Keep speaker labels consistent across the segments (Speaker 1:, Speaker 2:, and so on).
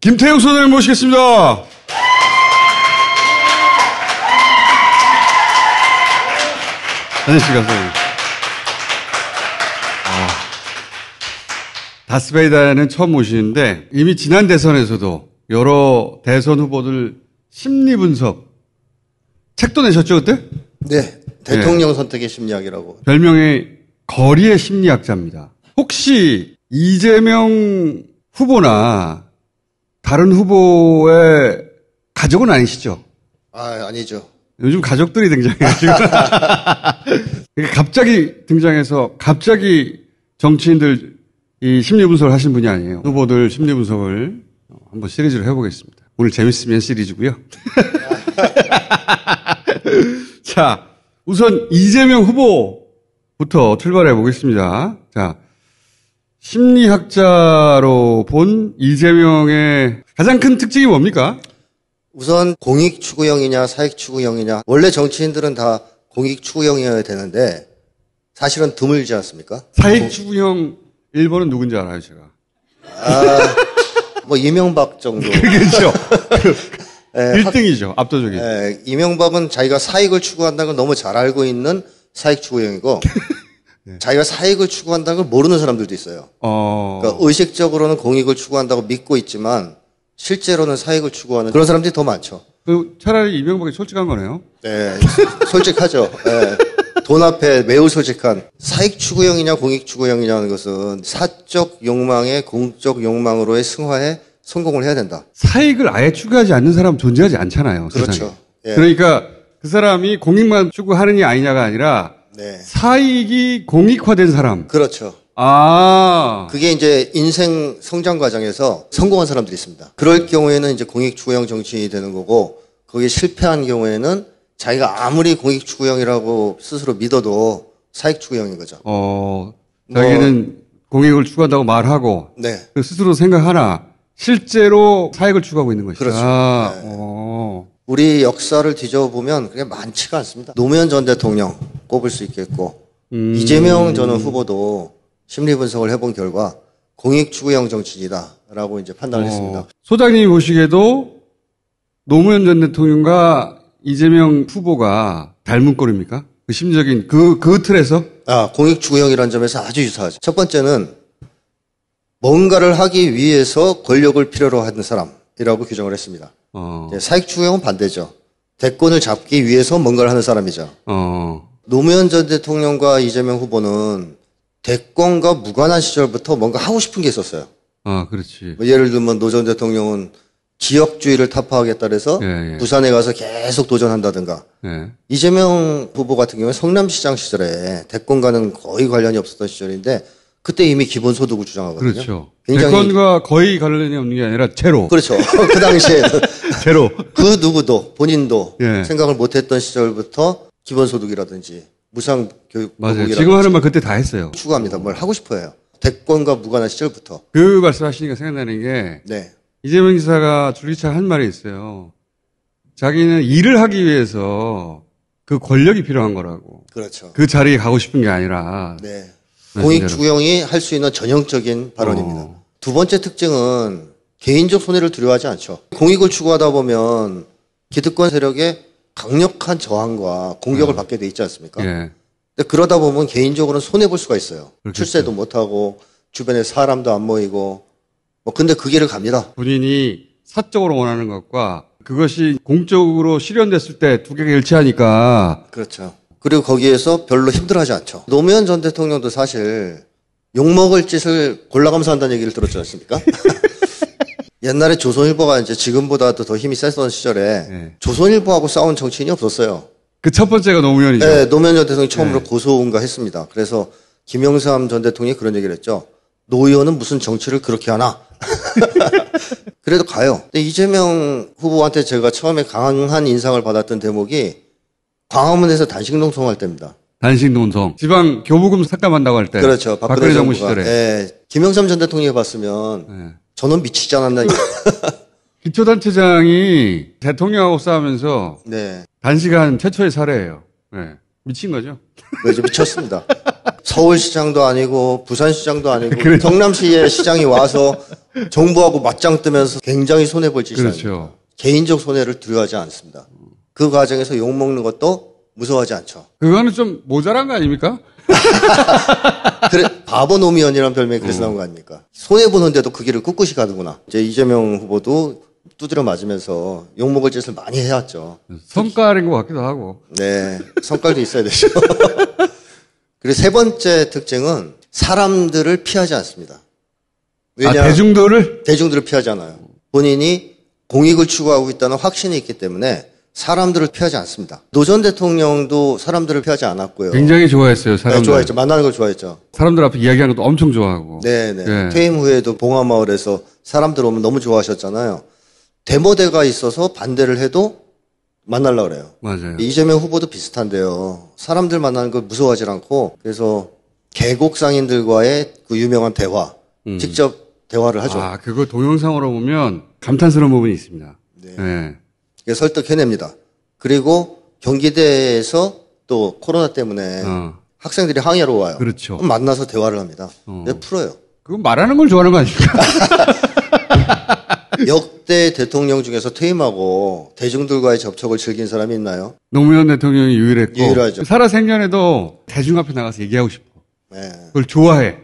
Speaker 1: 김태형 소장님 모시겠습니다. 안녕하십니까, 소장님. 다스베이다는 처음 모시는데 이미 지난 대선에서도 여러 대선 후보들 심리 분석 책도 내셨죠, 그때?
Speaker 2: 네. 대통령 선택의 심리학이라고.
Speaker 1: 별명이 거리의 심리학자입니다. 혹시 이재명 후보나 다른 후보의 가족은 아니시죠?
Speaker 2: 아니죠.
Speaker 1: 요즘 가족들이 등장해가지고. 갑자기 등장해서 갑자기 정치인들 이 심리 분석을 하신 분이 아니에요. 후보들 심리 분석을 한번 시리즈로 해보겠습니다. 오늘 재밌으면 시리즈고요. 자, 우선 이재명 후보부터 출발해 보겠습니다. 자, 심리학자로 본 이재명의 가장 큰 특징이 뭡니까?
Speaker 2: 우선 공익 추구형이냐 사익 추구형이냐. 원래 정치인들은 다 공익 추구형이어야 되는데 사실은 드물지 않습니까?
Speaker 1: 사익 추구형 1번은 누군지 알아요, 제가.
Speaker 2: 이명박 정도.
Speaker 1: 그렇죠. 1등이죠. 압도적이죠.
Speaker 2: 이명박은 자기가 사익을 추구한다는 걸 너무 잘 알고 있는 사익 추구형이고 네. 자기가 사익을 추구한다는 걸 모르는 사람들도 있어요. 그러니까 의식적으로는 공익을 추구한다고 믿고 있지만 실제로는 사익을 추구하는 그런 사람들이 더 많죠.
Speaker 1: 차라리 이명박이 솔직한 거네요.
Speaker 2: 네, 솔직하죠. 네. 돈 앞에 매우 솔직한. 사익 추구형이냐 공익 추구형이냐는 것은 사적 욕망의 공적 욕망으로의 승화에 성공을 해야 된다.
Speaker 1: 사익을 아예 추구하지 않는 사람은 존재하지 않잖아요.
Speaker 2: 그렇죠.
Speaker 1: 예. 그러니까 그 사람이 공익만 추구하느냐 아니냐가 아니라 네. 사익이 공익화된 사람.
Speaker 2: 그렇죠. 그게 이제 인생 성장 과정에서 성공한 사람들이 있습니다. 그럴 경우에는 이제 공익 추구형 정치인이 되는 거고 거기에 실패한 경우에는 자기가 아무리 공익 추구형이라고 스스로 믿어도 사익 추구형인 거죠.
Speaker 1: 자기는 공익을 추구한다고 말하고
Speaker 2: 네.
Speaker 1: 스스로 생각하나 실제로 사익을 추구하고 있는 것이다.
Speaker 2: 그렇죠. 네. 우리 역사를 뒤져보면 그게 많지가 않습니다. 노무현 전 대통령 꼽을 수 있겠고 이재명 전 후보도 심리 분석을 해본 결과 공익 추구형 정치인이다라고 이제 판단을 했습니다.
Speaker 1: 소장님이 보시기에도 노무현 전 대통령과 이재명 후보가 닮은 꼴입니까? 그 심리적인 그 틀에서?
Speaker 2: 공익 추구형이라는 점에서 아주 유사하죠. 첫 번째는 뭔가를 하기 위해서 권력을 필요로 하는 사람이라고 규정을 했습니다. 사익 추구형은 반대죠. 대권을 잡기 위해서 뭔가를 하는 사람이죠. 노무현 전 대통령과 이재명 후보는 대권과 무관한 시절부터 뭔가 하고 싶은 게 있었어요.
Speaker 1: 그렇지.
Speaker 2: 예를 들면 노 전 대통령은 지역주의를 타파하겠다 그래서 부산에 가서 계속 도전한다든가. 이재명 후보 같은 경우는 성남시장 시절에 대권과는 거의 관련이 없었던 시절인데 그때 이미 기본소득을 주장하거든요.
Speaker 1: 그렇죠. 대권과 거의 관련이 없는 게 아니라 제로.
Speaker 2: 그렇죠. 그 당시에는.
Speaker 1: 제로.
Speaker 2: 그 누구도 본인도 생각을 못했던 시절부터 기본소득이라든지 무상교육.
Speaker 1: 맞아요. 지금 하는 말 그때 다 했어요.
Speaker 2: 추구합니다. 뭘 하고 싶어요. 대권과 무관한 시절부터.
Speaker 1: 그 말씀하시니까 생각나는 게
Speaker 2: 네.
Speaker 1: 이재명 지사가 줄기차 한 말이 있어요. 자기는 일을 하기 위해서 그 권력이 필요한 거라고.
Speaker 2: 그렇죠.
Speaker 1: 그 자리에 가고 싶은 게 아니라.
Speaker 2: 네. 공익 추구형이 할 수 있는 전형적인 발언입니다. 두 번째 특징은 개인적 손해를 두려워하지 않죠. 공익을 추구하다 보면 기득권 세력의 강력한 저항과 공격을 받게 돼 있지 않습니까? 근데 그러다 보면 개인적으로는 손해볼 수가 있어요. 그렇겠죠. 출세도 못하고 주변에 사람도 안 모이고 근데 그 길을 갑니다.
Speaker 1: 본인이 사적으로 원하는 것과 그것이 공적으로 실현됐을 때 두 개가 일치하니까.
Speaker 2: 그렇죠. 그리고 거기에서 별로 힘들어하지 않죠. 노무현 전 대통령도 사실 욕먹을 짓을 골라가면서 한다는 얘기를 들었지 않습니까? 옛날에 조선일보가 이제 지금보다도 더 힘이 셌던 시절에 조선일보하고 싸운 정치인이 없었어요.
Speaker 1: 그 첫 번째가 노무현이죠.
Speaker 2: 네, 노무현 전 대통령이 처음으로 고소인가 했습니다. 그래서 김영삼 전 대통령이 그런 얘기를 했죠. 노 의원은 무슨 정치를 그렇게 하나? 그래도 가요. 근데 이재명 후보한테 제가 처음에 강한 인상을 받았던 대목이 광화문에서 단식농성할 때입니다.
Speaker 1: 단식농성. 지방 교부금 삭감한다고 할 때.
Speaker 2: 그렇죠.
Speaker 1: 박근혜 정부 시절에.
Speaker 2: 네. 김영삼 전 대통령이 봤으면 저는 미치지 않았나.
Speaker 1: 기초단체장이 대통령하고 싸우면서 단식한 최초의 사례예요. 미친 거죠.
Speaker 2: 네, 미쳤습니다. 서울시장도 아니고 부산시장도 아니고 그래. 경남시의 시장이 와서 정부하고 맞짱 뜨면서 굉장히 손해볼 짓이 아닙니까?
Speaker 1: 그렇죠.
Speaker 2: 개인적 손해를 두려워하지 않습니다. 그 과정에서 욕먹는 것도 무서워하지 않죠.
Speaker 1: 그거는 좀 모자란 거 아닙니까?
Speaker 2: 그래, 바보 노무현이라는 별명이 그래서 나온 거 아닙니까? 손해보는데도 그 길을 꿋꿋이 가는구나. 이제 이재명 후보도 두드려 맞으면서 욕먹을 짓을 많이 해왔죠.
Speaker 1: 성깔인 것 같기도 하고.
Speaker 2: 네, 성깔도 있어야 되죠. 그리고 세 번째 특징은 사람들을 피하지 않습니다. 왜냐, 대중들을 피하지 않아요. 본인이 공익을 추구하고 있다는 확신이 있기 때문에 사람들을 피하지 않습니다. 노 전 대통령도 사람들을 피하지 않았고요.
Speaker 1: 굉장히 좋아했어요, 사람들.
Speaker 2: 네, 좋아했죠. 만나는 걸 좋아했죠.
Speaker 1: 사람들 앞에 이야기하는 것도 엄청 좋아하고.
Speaker 2: 네네.
Speaker 1: 네.
Speaker 2: 퇴임 후에도 봉화마을에서 사람들 오면 너무 좋아하셨잖아요. 데모대가 있어서 반대를 해도 만나려고 그래요.
Speaker 1: 맞아요.
Speaker 2: 이재명 후보도 비슷한데요. 사람들 만나는 걸 무서워하지 않고, 그래서 계곡 상인들과의 그 유명한 대화, 직접 대화를 하죠.
Speaker 1: 아, 그거 동영상으로 보면 감탄스러운 부분이 있습니다.
Speaker 2: 네.
Speaker 1: 네.
Speaker 2: 설득해냅니다. 그리고 경기대에서 또 코로나 때문에 학생들이 항의하러 와요.
Speaker 1: 그렇죠.
Speaker 2: 그럼 만나서 대화를 합니다. 네, 풀어요.
Speaker 1: 그건 말하는 걸 좋아하는 거 아닙니까?
Speaker 2: 역대 대통령 중에서 퇴임하고 대중들과의 접촉을 즐긴 사람이 있나요?
Speaker 1: 노무현 대통령이 유일했고.
Speaker 2: 유일하죠.
Speaker 1: 살아생전에도 대중 앞에 나가서 얘기하고 싶어.
Speaker 2: 네.
Speaker 1: 그걸 좋아해.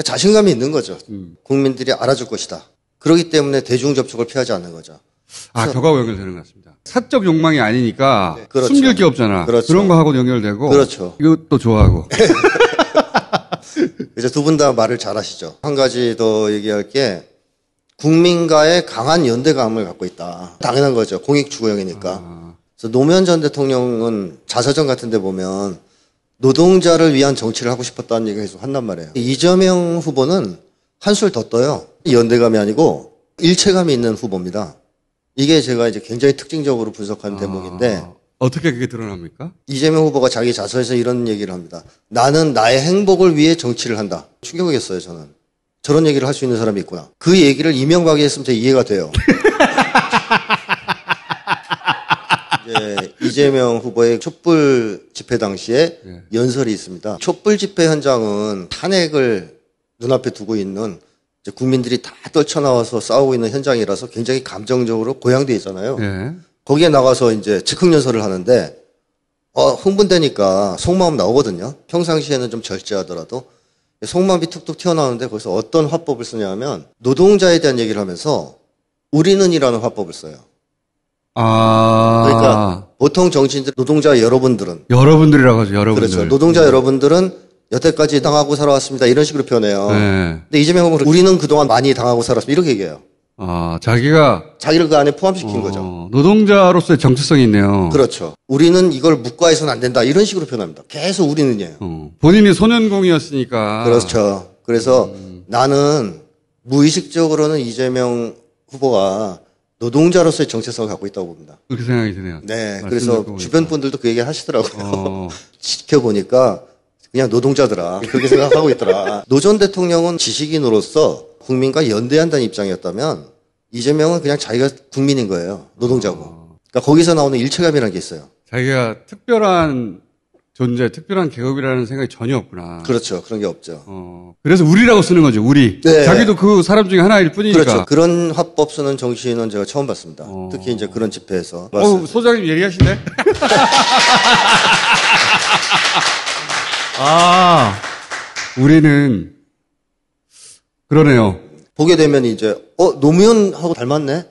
Speaker 2: 자신감이 있는 거죠. 국민들이 알아줄 것이다. 그렇기 때문에 대중 접촉을 피하지 않는 거죠.
Speaker 1: 아, 저거하고 연결되는 것 같습니다. 사적 욕망이 아니니까
Speaker 2: 네, 그렇죠.
Speaker 1: 숨길 게 없잖아.
Speaker 2: 그렇죠.
Speaker 1: 그런 거 하고 연결되고.
Speaker 2: 그렇죠.
Speaker 1: 이것도 좋아하고.
Speaker 2: 이제 두 분 다 말을 잘하시죠. 한 가지 더 얘기할 게 국민과의 강한 연대감을 갖고 있다. 당연한 거죠. 공익추구형이니까. 그래서 노무현 전 대통령은 자서전 같은 데 보면 노동자를 위한 정치를 하고 싶었다는 얘기를 계속 한단 말이에요. 이재명 후보는 한술 더 떠요. 연대감이 아니고 일체감이 있는 후보입니다. 이게 제가 이제 굉장히 특징적으로 분석한 대목인데.
Speaker 1: 어떻게 그게 드러납니까?
Speaker 2: 이재명 후보가 자기 자서에서 이런 얘기를 합니다. 나는 나의 행복을 위해 정치를 한다. 충격이었어요, 저는. 저런 얘기를 할 수 있는 사람이 있구나. 그 얘기를 이명박이 했으면 제가 이해가 돼요. 이제 이재명 후보의 촛불 집회 당시에 연설이 있습니다. 촛불 집회 현장은 탄핵을 눈앞에 두고 있는 이제 국민들이 다 떨쳐나와서 싸우고 있는 현장이라서 굉장히 감정적으로 고양돼 있잖아요.
Speaker 1: 예.
Speaker 2: 거기에 나가서 이제 즉흥 연설을 하는데, 흥분되니까 속마음 나오거든요. 평상시에는 좀 절제하더라도. 속마음이 툭툭 튀어나오는데 거기서 어떤 화법을 쓰냐 하면, 노동자에 대한 얘기를 하면서, 우리는이라는 화법을 써요. 그러니까, 보통 정치인들, 노동자
Speaker 1: 여러분들이라고 하죠, 여러분들.
Speaker 2: 그렇죠. 노동자 여러분들은 여태까지 당하고 살아왔습니다. 이런 식으로 표현해요.
Speaker 1: 네.
Speaker 2: 근데 이재명 후보는 우리는 그동안 많이 당하고 살았습니다. 이렇게 얘기해요.
Speaker 1: 자기를
Speaker 2: 그 안에 포함시킨 거죠.
Speaker 1: 노동자로서의 정체성이 있네요.
Speaker 2: 그렇죠. 우리는 이걸 묵과해서는 안 된다. 이런 식으로 표현합니다. 계속 우리는이에요.
Speaker 1: 본인이 소년공이었으니까.
Speaker 2: 그렇죠. 그래서 나는 무의식적으로는 이재명 후보가 노동자로서의 정체성을 갖고 있다고 봅니다.
Speaker 1: 그렇게 생각이 드네요.
Speaker 2: 네. 그래서 주변 분들도 그 얘기 하시더라고요. 지켜보니까 그냥 노동자더라. 그렇게 생각하고 있더라. 노 전 대통령은 지식인으로서 국민과 연대한다는 입장이었다면 이재명은 그냥 자기가 국민인 거예요. 노동자고. 그러니까 거기서 나오는 일체감이라는 게 있어요.
Speaker 1: 자기가 특별한 존재, 특별한 계급이라는 생각이 전혀 없구나.
Speaker 2: 그렇죠. 그런 게 없죠.
Speaker 1: 그래서 우리라고 쓰는 거죠. 우리.
Speaker 2: 네.
Speaker 1: 자기도 그 사람 중에 하나일 뿐이니까.
Speaker 2: 그렇죠. 그런 화법 쓰는 정치인은 제가 처음 봤습니다. 특히 이제 그런 집회에서.
Speaker 1: 소장님 예리하신데? 우리는 그러네요.
Speaker 2: 보게 되면 이제 노무현하고 닮았네.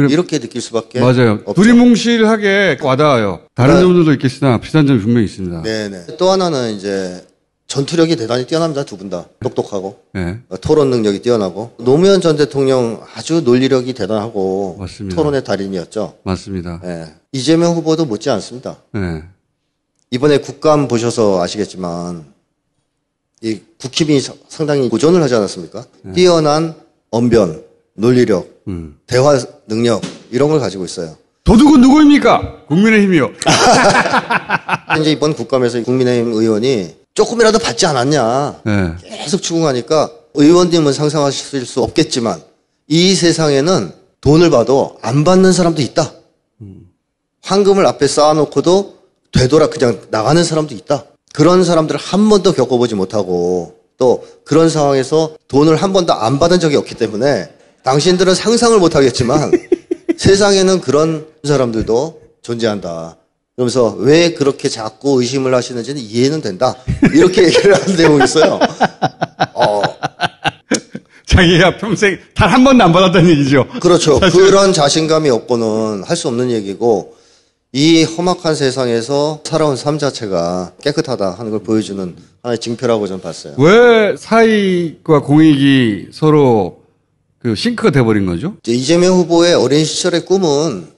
Speaker 2: 이렇게 느낄 수밖에.
Speaker 1: 맞아요.
Speaker 2: 없죠.
Speaker 1: 두리뭉실하게 와닿아요. 다른 점들도 있겠으나 비슷한 점이 분명히 있습니다.
Speaker 2: 네네. 또 하나는 이제 전투력이 대단히 뛰어납니다. 두 분 다 똑똑하고.
Speaker 1: 네.
Speaker 2: 토론 능력이 뛰어나고. 노무현 전 대통령 아주 논리력이 대단하고.
Speaker 1: 맞습니다.
Speaker 2: 토론의 달인이었죠.
Speaker 1: 맞습니다.
Speaker 2: 네. 이재명 후보도 못지 않습니다.
Speaker 1: 네.
Speaker 2: 이번에 국감 보셔서 아시겠지만 이 국힘이 상당히 고전을 하지 않았습니까? 뛰어난 언변, 논리력, 대화 능력 이런 걸 가지고 있어요.
Speaker 1: 도둑은 누구입니까? 국민의힘이요.
Speaker 2: 이제 이번 국감에서 국민의힘 의원이 조금이라도 받지 않았냐.
Speaker 1: 네.
Speaker 2: 계속 추궁하니까 의원님은 상상하실 수 없겠지만 이 세상에는 돈을 봐도 안 받는 사람도 있다. 황금을 앞에 쌓아놓고도 되돌아 그냥 나가는 사람도 있다. 그런 사람들을 한 번도 겪어보지 못하고 또 그런 상황에서 돈을 한 번도 안 받은 적이 없기 때문에 당신들은 상상을 못하겠지만 세상에는 그런 사람들도 존재한다. 그러면서 왜 그렇게 자꾸 의심을 하시는지는 이해는 된다. 이렇게 얘기를 하는 내용이 있어요.
Speaker 1: 자기가 평생 단 한 번도 안 받았다는 얘기죠.
Speaker 2: 그렇죠.
Speaker 1: 사실.
Speaker 2: 그런 자신감이 없고는 할 수 없는 얘기고 이 험악한 세상에서 살아온 삶 자체가 깨끗하다 하는 걸 보여주는 하나의 징표라고 저는 봤어요.
Speaker 1: 왜 사익과 공익이 서로 그 싱크가 돼버린 거죠?
Speaker 2: 이재명 후보의 어린 시절의 꿈은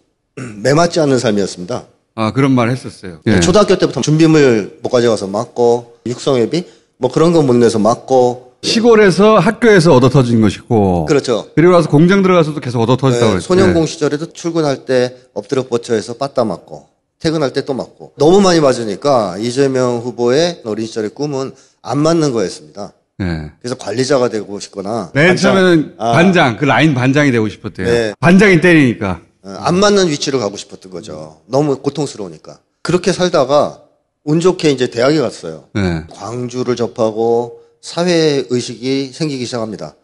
Speaker 2: 매맞지 않는 삶이었습니다.
Speaker 1: 아, 그런 말 했었어요. 예.
Speaker 2: 초등학교 때부터 준비물 못 가져가서 맞고 육성회비 뭐 그런 거 못 내서 맞고
Speaker 1: 시골에서 학교에서 얻어 터진 것이고.
Speaker 2: 그렇죠.
Speaker 1: 그리고 나서 공장 들어가서도 계속 얻어 터졌다고 그랬죠.
Speaker 2: 소년공 시절에도 출근할 때 엎드려 뻗쳐서 빠따 맞고 퇴근할 때 또 맞고 너무 많이 맞으니까 이재명 후보의 어린 시절의 꿈은 안 맞는 거였습니다.
Speaker 1: 네.
Speaker 2: 그래서 관리자가 되고 싶거나
Speaker 1: 맨 처음에는 반장, 그 라인 반장이 되고 싶었대요.
Speaker 2: 네.
Speaker 1: 반장이 때리니까.
Speaker 2: 안 맞는 위치로 가고 싶었던 거죠. 너무 고통스러우니까. 그렇게 살다가 운 좋게 이제 대학에 갔어요.
Speaker 1: 네.
Speaker 2: 광주를 접하고 사회의식이 생기기 시작합니다.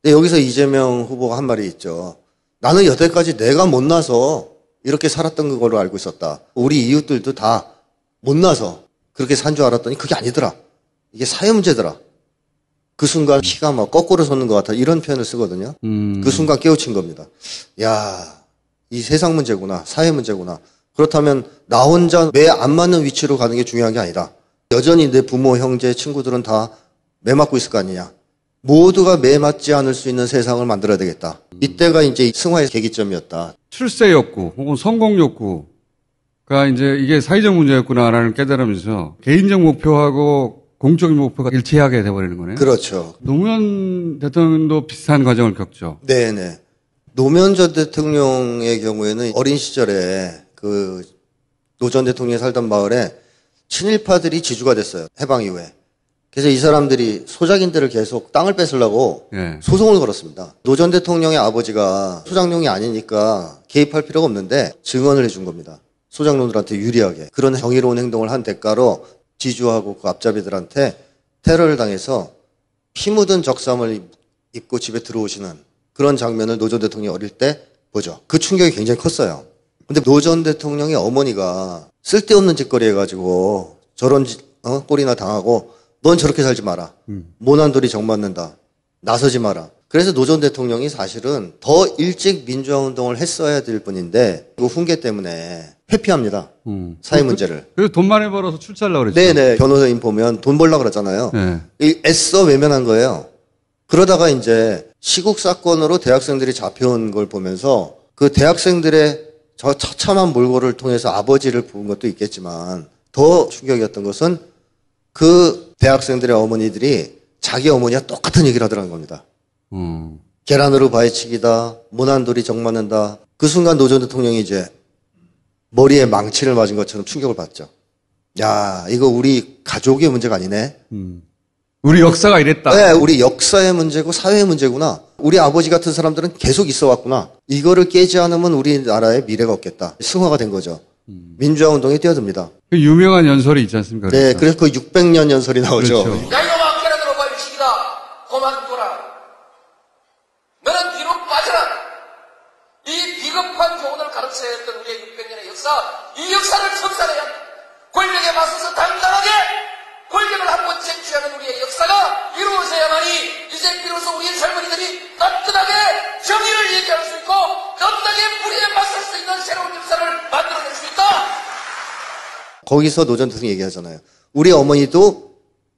Speaker 2: 근데 여기서 이재명 후보가 한 말이 있죠. 나는 여태까지 내가 못나서 이렇게 살았던 걸로 알고 있었다. 우리 이웃들도 다 못나서 그렇게 산 줄 알았더니 그게 아니더라. 이게 사회 문제더라. 그 순간 피가 막 거꾸로 솟는 것 같아. 이런 표현을 쓰거든요. 그 순간 깨우친 겁니다. 야, 이 세상 문제구나. 사회 문제구나. 그렇다면 나 혼자 매 안 맞는 위치로 가는 게 중요한 게 아니다. 여전히 내 부모, 형제, 친구들은 다 매 맞고 있을 거 아니냐. 모두가 매 맞지 않을 수 있는 세상을 만들어야 되겠다. 이때가 이제 승화의 계기점이었다.
Speaker 1: 출세 욕구 혹은 성공 욕구가 이제 이게 사회적 문제였구나라는 깨달으면서 개인적 목표하고 공적인 목표가 일치하게 돼버리는 거네요.
Speaker 2: 그렇죠.
Speaker 1: 노무현 대통령도 비슷한 과정을 겪죠.
Speaker 2: 네네. 노무현 전 대통령의 경우에는 어린 시절에 그 노 전 대통령이 살던 마을에 친일파들이 지주가 됐어요. 해방 이후에. 그래서 이 사람들이 소작인들을 계속 땅을 뺏으려고
Speaker 1: 예.
Speaker 2: 소송을 걸었습니다. 노 전 대통령의 아버지가 소작농이 아니니까 개입할 필요가 없는데 증언을 해준 겁니다. 소작농들한테 유리하게. 그런 정의로운 행동을 한 대가로 지주하고 그 앞잡이들한테 테러를 당해서 피 묻은 적삼을 입고 집에 들어오시는 그런 장면을 노 전 대통령이 어릴 때 보죠. 그 충격이 굉장히 컸어요. 근데 노 전 대통령의 어머니가 쓸데없는 짓거리 해가지고 저런 꼴이나 당하고 넌 저렇게 살지 마라. 모난돌이 정맞는다. 나서지 마라. 그래서 노 전 대통령이 사실은 더 일찍 민주화운동을 했어야 될 분인데 그 훈계 때문에 회피합니다. 사회 문제를.
Speaker 1: 그래서 돈 많이 벌어서 출세하려고 그랬죠.
Speaker 2: 네네. 변호사님 보면 돈 벌려고 그러잖아요.
Speaker 1: 네.
Speaker 2: 애써 외면한 거예요. 그러다가 이제 시국 사건으로 대학생들이 잡혀온 걸 보면서 그 대학생들의 저 처참한 몰골을 통해서 아버지를 본 것도 있겠지만 더 충격이었던 것은 그 대학생들의 어머니들이 자기 어머니와 똑같은 얘기를 하더라는 겁니다. 계란으로 바위치기다, 모난돌이 정맞는다. 그 순간 노 전 대통령이 이제 머리에 망치를 맞은 것처럼 충격을 받죠. 야, 이거 우리 가족의 문제가 아니네.
Speaker 1: 우리 역사가 이랬다.
Speaker 2: 네, 우리 역사의 문제고 사회의 문제구나. 우리 아버지 같은 사람들은 계속 있어 왔구나. 이거를 깨지 않으면 우리나라의 미래가 없겠다. 승화가 된 거죠. 민주화 운동에 뛰어듭니다.
Speaker 1: 그 유명한 연설이 있지 않습니까?
Speaker 2: 네, 그래서 그 600년 연설이 나오죠.
Speaker 1: 그렇죠.
Speaker 3: 야, 이놈아, 계란으로 발치기다. 그만둬라. 너는 뒤로 빠져라. 이 비겁한 교훈을 가르쳐야 했던 우리의 600년의 역사, 이 역사를 청산해야 한다. 권력에 맞서서 당당하게 권력을 한번 쟁취하는 우리의 역사가 이루어져야만이 이제 비로소 우리의 젊은이들이 따뜻하게 정의를 얘기할 수 있고 따뜻하게 불의에 맞설 수 있는 새로운 역사를 만들어낼 수 있다.
Speaker 2: 거기서 노 전 대통령이 얘기하잖아요. 우리 어머니도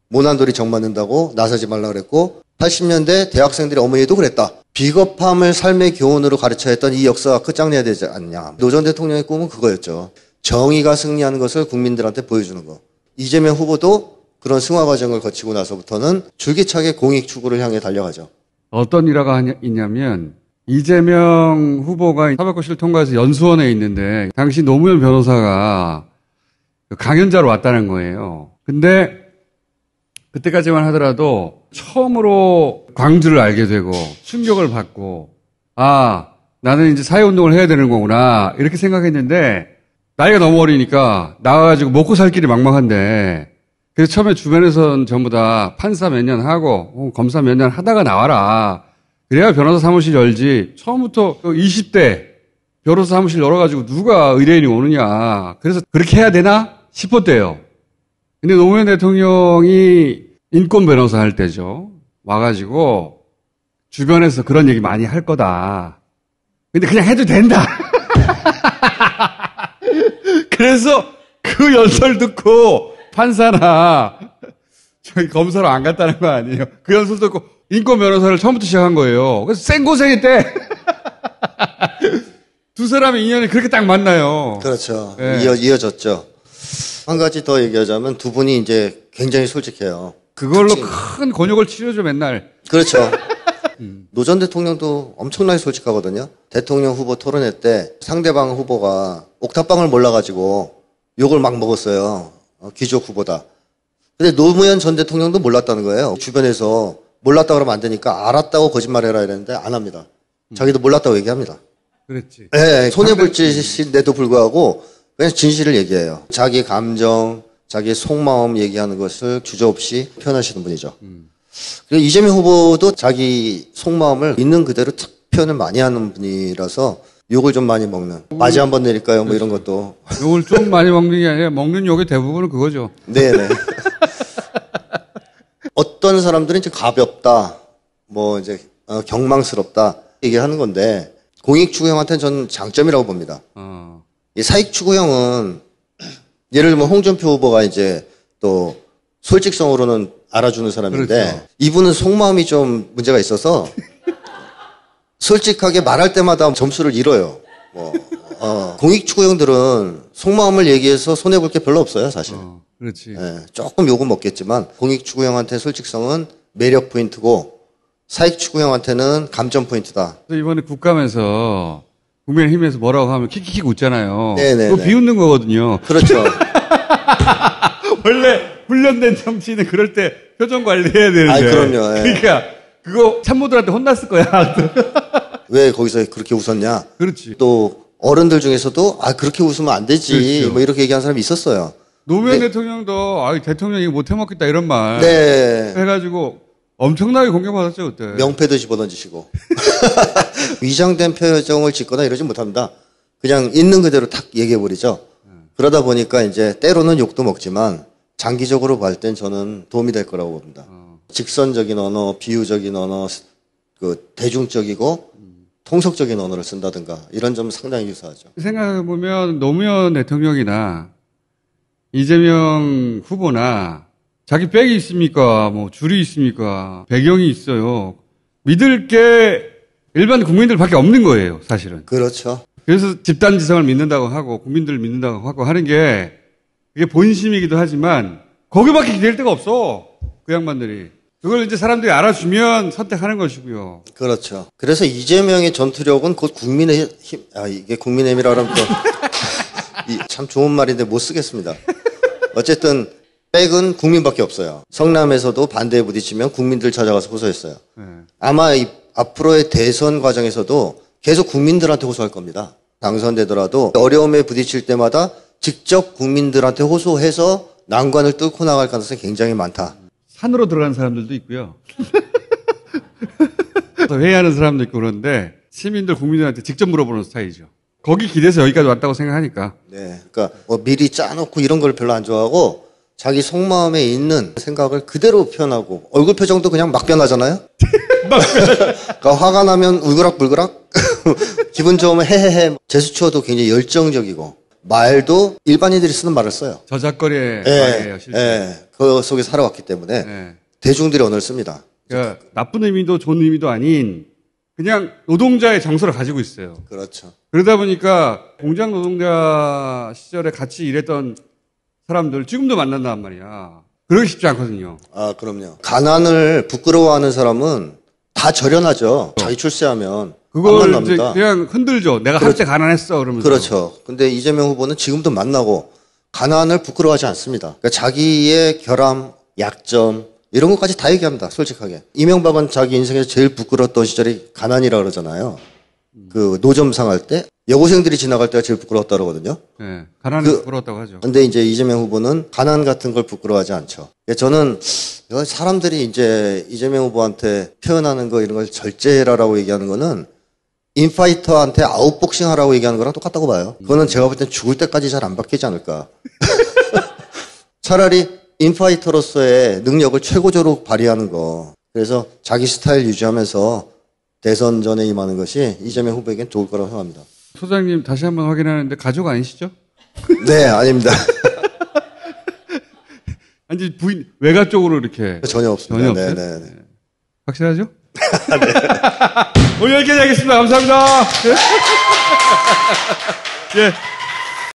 Speaker 2: 모난돌이 정맞는다고 나서지 말라 그랬고 80년대 대학생들의 어머니도 그랬다. 비겁함을 삶의 교훈으로 가르쳐야 했던 이 역사가 끝장내야 되지 않냐. 노 전 대통령의 꿈은 그거였죠. 정의가 승리하는 것을 국민들한테 보여주는 거. 이재명 후보도 그런 승화 과정을 거치고 나서부터는 줄기차게 공익 추구를 향해 달려가죠.
Speaker 1: 어떤 일화가 있냐면 이재명 후보가 사법고시를 통과해서 연수원에 있는데 당시 노무현 변호사가 강연자로 왔다는 거예요. 근데 그때까지만 하더라도 처음으로 광주를 알게 되고 충격을 받고 아 나는 이제 사회운동을 해야 되는 거구나 이렇게 생각했는데 나이가 너무 어리니까 나와가지고 먹고 살 길이 막막한데 그래서 처음에 주변에서는 전부 다 판사 몇 년 하고 검사 몇 년 하다가 나와라 그래야 변호사 사무실 열지. 처음부터 20대 변호사 사무실 열어가지고 누가 의뢰인이 오느냐. 그래서 그렇게 해야 되나 싶었대요. 근데 노무현 대통령이 인권 변호사 할 때죠. 와가지고 주변에서 그런 얘기 많이 할 거다. 근데 그냥 해도 된다. 그래서 그 연설 듣고 판사나 저희 검사로 안 갔다는 거 아니에요. 그 연설 듣고 인권 변호사를 처음부터 시작한 거예요. 그래서 생고생했대. 두 사람의 인연이 그렇게 딱 만나요.
Speaker 2: 그렇죠.
Speaker 1: 네.
Speaker 2: 이어졌죠. 한 가지 더 얘기하자면 두 분이 이제 굉장히 솔직해요.
Speaker 1: 그걸로 큰 곤욕을 치르죠, 맨날.
Speaker 2: 그렇죠. 노 전 대통령도 엄청나게 솔직하거든요. 대통령 후보 토론회 때 상대방 후보가 옥탑방을 몰라가지고 욕을 막 먹었어요. 귀족 후보다. 근데 노무현 전 대통령도 몰랐다는 거예요. 주변에서 몰랐다 그러면 안 되니까 알았다고 거짓말해라 이랬는데 안 합니다. 자기도 몰랐다고 얘기합니다.
Speaker 1: 그랬지.
Speaker 2: 네, 손해볼 짓인데도 불구하고 그냥 진실을 얘기해요. 자기 감정, 자기 속마음 얘기하는 것을 주저없이 표현하시는 분이죠. 그리고 이재명 후보도 자기 속마음을 있는 그대로 탁 표현을 많이 하는 분이라서 욕을 좀 많이 먹는. 바지 한번 내릴까요? 뭐 이런 것도.
Speaker 1: 욕을 좀 많이 먹는 게 아니라 먹는 욕의 대부분은 그거죠.
Speaker 2: 네네. 어떤 사람들은 이제 가볍다, 뭐 이제 경망스럽다 얘기하는 건데 공익추구형한테는 저는 장점이라고 봅니다. 이 사익추구형은 예를 들면 홍준표 후보가 이제 또 솔직성으로는 알아주는 사람인데
Speaker 1: 그렇죠.
Speaker 2: 이분은 속마음이 좀 문제가 있어서 솔직하게 말할 때마다 점수를 잃어요. 공익추구형들은 속마음을 얘기해서 손해볼 게 별로 없어요, 사실.
Speaker 1: 그렇지.
Speaker 2: 예, 조금 욕은 먹겠지만 공익추구형한테 솔직성은 매력 포인트고 사익추구형한테는 감점 포인트다.
Speaker 1: 이번에 국감에서 국민의힘에서 뭐라고 하면 킥킥킥 웃잖아요.
Speaker 2: 네네네.
Speaker 1: 그거 비웃는 거거든요.
Speaker 2: 그렇죠.
Speaker 1: 원래 훈련된 정치인은 그럴 때 표정 관리해야 되는데.
Speaker 2: 아이, 그럼요. 예.
Speaker 1: 그러니까 그거 참모들한테 혼났을 거야.
Speaker 2: 왜 거기서 그렇게 웃었냐?
Speaker 1: 그렇지.
Speaker 2: 또 어른들 중에서도 그렇게 웃으면 안 되지.
Speaker 1: 그렇죠.
Speaker 2: 뭐 이렇게 얘기하는 사람이 있었어요.
Speaker 1: 노무현
Speaker 2: 네.
Speaker 1: 대통령도 대통령이 못 해먹겠다 이런 말
Speaker 2: 네.
Speaker 1: 해가지고 엄청나게 공격받았죠 그때.
Speaker 2: 명패도 집어던지시고 위장된 표정을 짓거나 이러지 못합니다. 그냥 있는 그대로 탁 얘기해버리죠. 그러다 보니까 이제 때로는 욕도 먹지만 장기적으로 볼 땐 저는 도움이 될 거라고 봅니다. 직선적인 언어, 비유적인 언어, 그 대중적이고 통속적인 언어를 쓴다든가 이런 점은 상당히 유사하죠.
Speaker 1: 생각해보면 노무현 대통령이나 이재명 후보나 자기 백이 있습니까? 뭐 줄이 있습니까? 배경이 있어요. 믿을 게 일반 국민들밖에 없는 거예요, 사실은.
Speaker 2: 그렇죠.
Speaker 1: 그래서 집단지성을 믿는다고 하고 국민들을 믿는다고 하고 하는 게 그게 본심이기도 하지만 거기밖에 기댈 데가 없어. 그 양반들이. 그걸 이제 사람들이 알아주면 선택하는 것이고요.
Speaker 2: 그렇죠. 그래서 이재명의 전투력은 곧 국민의힘, 이게 국민의힘이라 그러면 또 참 좋은 말인데 못 쓰겠습니다. 어쨌든 백은 국민밖에 없어요. 성남에서도 반대에 부딪히면 국민들 찾아가서 호소했어요. 아마 앞으로의 대선 과정에서도 계속 국민들한테 호소할 겁니다. 당선되더라도 어려움에 부딪힐 때마다 직접 국민들한테 호소해서 난관을 뚫고 나갈 가능성이 굉장히 많다.
Speaker 1: 산으로 들어가는 사람들도 있고요. 회의하는 사람도 있고 그런데 시민들 국민들한테 직접 물어보는 스타일이죠. 거기 기대서 여기까지 왔다고 생각하니까.
Speaker 2: 네, 그러니까 뭐 미리 짜놓고 이런 걸 별로 안 좋아하고 자기 속마음에 있는 생각을 그대로 표현하고 얼굴 표정도 그냥 막 변하잖아요. 그러니까 화가 나면 울그락불그락, 기분 좋으면 헤헤헤. 제스처도 굉장히 열정적이고 말도 일반인들이 쓰는 말을 써요.
Speaker 1: 저작거리의 말이에요, 실제.
Speaker 2: 네, 그 속에 살아왔기 때문에
Speaker 1: 네.
Speaker 2: 대중들이 언어를 씁니다.
Speaker 1: 그러니까 나쁜 의미도 좋은 의미도 아닌 그냥 노동자의 정서를 가지고 있어요.
Speaker 2: 그렇죠.
Speaker 1: 그러다 보니까 공장 노동자 시절에 같이 일했던 사람들 지금도 만난단 말이야. 그러기 쉽지 않거든요.
Speaker 2: 그럼요. 가난을 부끄러워하는 사람은 다 절연하죠. 자기 출세하면 안
Speaker 1: 그걸 이제
Speaker 2: 만납니다.
Speaker 1: 그냥 흔들죠. 내가 한때 가난했어 그러면서.
Speaker 2: 그렇죠. 근데 이재명 후보는 지금도 만나고 가난을 부끄러워하지 않습니다. 그러니까 자기의 결함, 약점 이런 것까지 다 얘기합니다. 솔직하게. 이명박은 자기 인생에서 제일 부끄러웠던 시절이 가난이라 그러잖아요. 그 노점상 할 때 여고생들이 지나갈 때가 제일 부끄러웠다 그러거든요.
Speaker 1: 네, 가난이 부끄러웠다고 하죠.
Speaker 2: 근데 이제 이재명 후보는 가난 같은 걸 부끄러워하지 않죠. 저는 사람들이 이제 이재명 후보한테 표현하는 거 이런 걸 절제해라라고 얘기하는 거는 인파이터한테 아웃복싱 하라고 얘기하는 거랑 똑같다고 봐요. 그거는 제가 볼 땐 죽을 때까지 잘 안 바뀌지 않을까. 차라리 인파이터로서의 능력을 최고조로 발휘하는 거. 그래서 자기 스타일 유지하면서 대선전에 임하는 것이 이재명 후보에겐 좋을 거라고 생각합니다.
Speaker 1: 소장님 다시 한번 확인하는데 가족 아니시죠?
Speaker 2: 네, 아닙니다.
Speaker 1: 아니 부인 외가 쪽으로 이렇게
Speaker 2: 전혀 없습니다.
Speaker 1: 전혀 없어요?
Speaker 2: 네.
Speaker 1: 확실하죠? 네. 오늘 여기까지 하겠습니다. 감사합니다. 예.